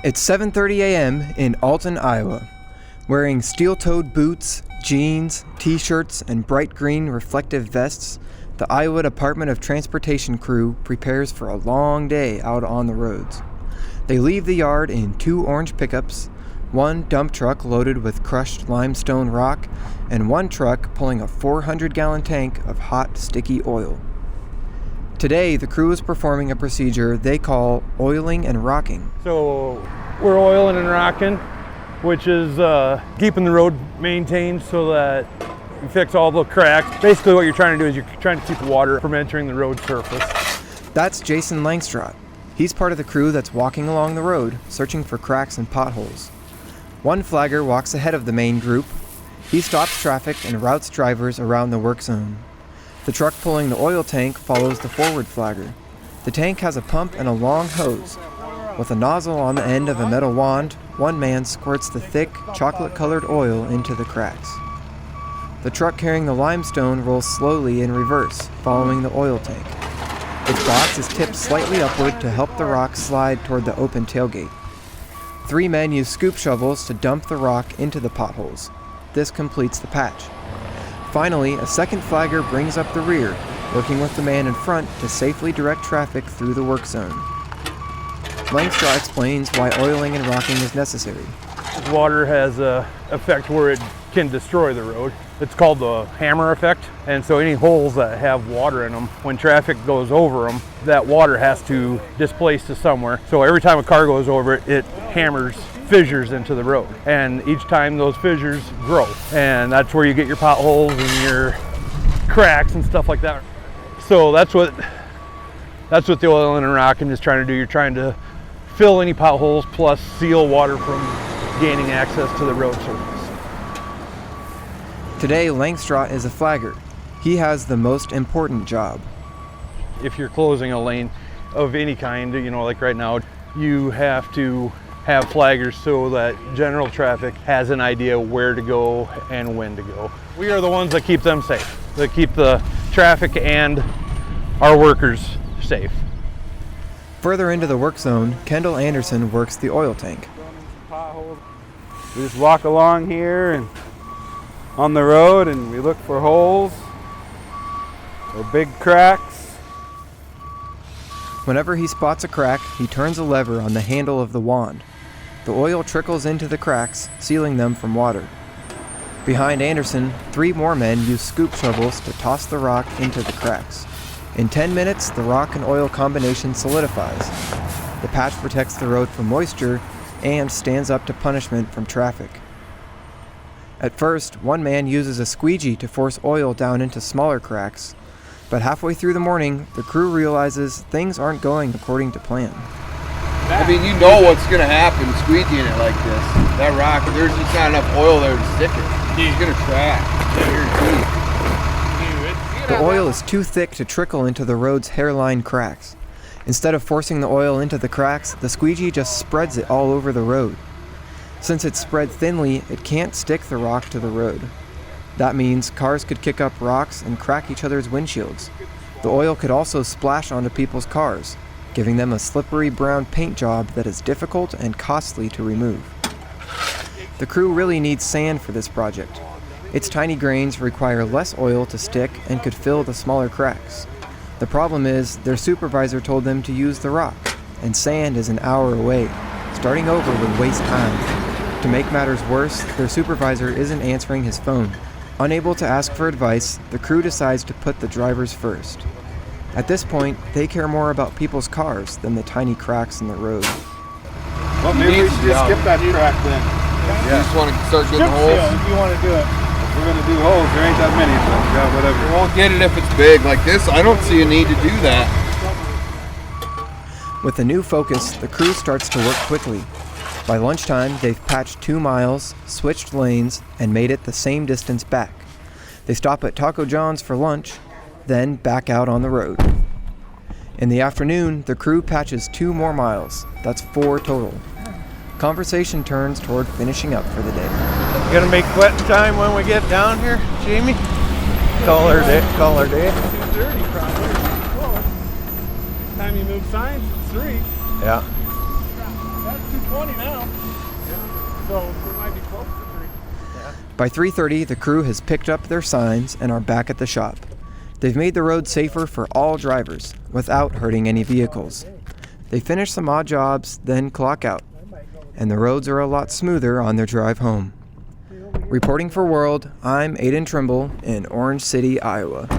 It's 7:30 a.m. in Alton, Iowa. Wearing steel-toed boots, jeans, t-shirts, and bright green reflective vests, the Iowa Department of Transportation crew prepares for a long day out on the roads. They leave the yard in 2 orange pickups, 1 dump truck loaded with crushed limestone rock, and 1 truck pulling a 400-gallon tank of hot, sticky oil. Today, the crew is performing a procedure they call oiling and rocking. So we're oiling and rocking, which is keeping the road maintained so that you fix all the cracks. Basically what you're trying to do is you're trying to keep water from entering the road surface. That's Jason Langstrot. He's part of the crew that's walking along the road, searching for cracks and potholes. One flagger walks ahead of the main group. He stops traffic and routes drivers around the work zone. The truck pulling the oil tank follows the forward flagger. The tank has a pump and a long hose. With a nozzle on the end of a metal wand, one man squirts the thick, chocolate-colored oil into the cracks. The truck carrying the limestone rolls slowly in reverse, following the oil tank. Its box is tipped slightly upward to help the rock slide toward the open tailgate. 3 men use scoop shovels to dump the rock into the potholes. This completes the patch. Finally, a second flagger brings up the rear, working with the man in front to safely direct traffic through the work zone. Langstraw explains why oiling and rocking is necessary. Water has an effect where it can destroy the road. It's called the hammer effect, and so any holes that have water in them, when traffic goes over them, that water has to displace to somewhere. So every time a car goes over it, it hammers fissures into the road, and each time those fissures grow, and that's where you get your potholes and your cracks and stuff like that. So that's what the oiling and rocking is trying to do. You're trying to fill any potholes plus seal water from gaining access to the road surface. Today, Langstraw is a flagger. He has the most important job. If you're closing a lane of any kind, like right now, you have to have flaggers so that general traffic has an idea where to go and when to go. We are the ones that keep them safe, that keep the traffic and our workers safe. Further into the work zone, Kendall Anderson works the oil tank. We just walk along here and on the road and we look for holes or big cracks. Whenever he spots a crack, he turns a lever on the handle of the wand. The oil trickles into the cracks, sealing them from water. Behind Anderson, 3 more men use scoop shovels to toss the rock into the cracks. In 10 minutes, the rock and oil combination solidifies. The patch protects the road from moisture and stands up to punishment from traffic. At first, one man uses a squeegee to force oil down into smaller cracks, but halfway through the morning, the crew realizes things aren't going according to plan. I mean, you know what's going to happen squeegeeing it like this. That rock, there's just not enough oil there to stick it. It's going to crack. The oil is too thick to trickle into the road's hairline cracks. Instead of forcing the oil into the cracks, the squeegee just spreads it all over the road. Since it's spread thinly, it can't stick the rock to the road. That means cars could kick up rocks and crack each other's windshields. The oil could also splash onto people's cars, giving them a slippery brown paint job that is difficult and costly to remove. The crew really needs sand for this project. Its tiny grains require less oil to stick and could fill the smaller cracks. The problem is, their supervisor told them to use the rock, and sand is an hour away. Starting over would waste time. To make matters worse, their supervisor isn't answering his phone. Unable to ask for advice, the crew decides to put the drivers first. At this point, they care more about people's cars than the tiny cracks in the road. Well, maybe we should just skip that crack then. You just want to start getting holes? If you want to do it. If we're going to do holes, there ain't that many, so yeah, whatever. You won't get it if it's big like this. I don't see a need to do that. With a new focus, the crew starts to work quickly. By lunchtime, they've patched 2 miles, switched lanes, and made it the same distance back. They stop at Taco John's for lunch, then back out on the road. In the afternoon, the crew patches 2 more miles. That's 4 total. Conversation turns toward finishing up for the day. Gonna make wet time when we get down here, Jamie? Call our day. 2:30 probably. Time you move signs, it's 3. Yeah. That's 220 now. So we might be close to 3. By 3:30, the crew has picked up their signs and are back at the shop. They've made the road safer for all drivers without hurting any vehicles. They finish some odd jobs, then clock out, and the roads are a lot smoother on their drive home. Reporting for World, I'm Aiden Trimble in Orange City, Iowa.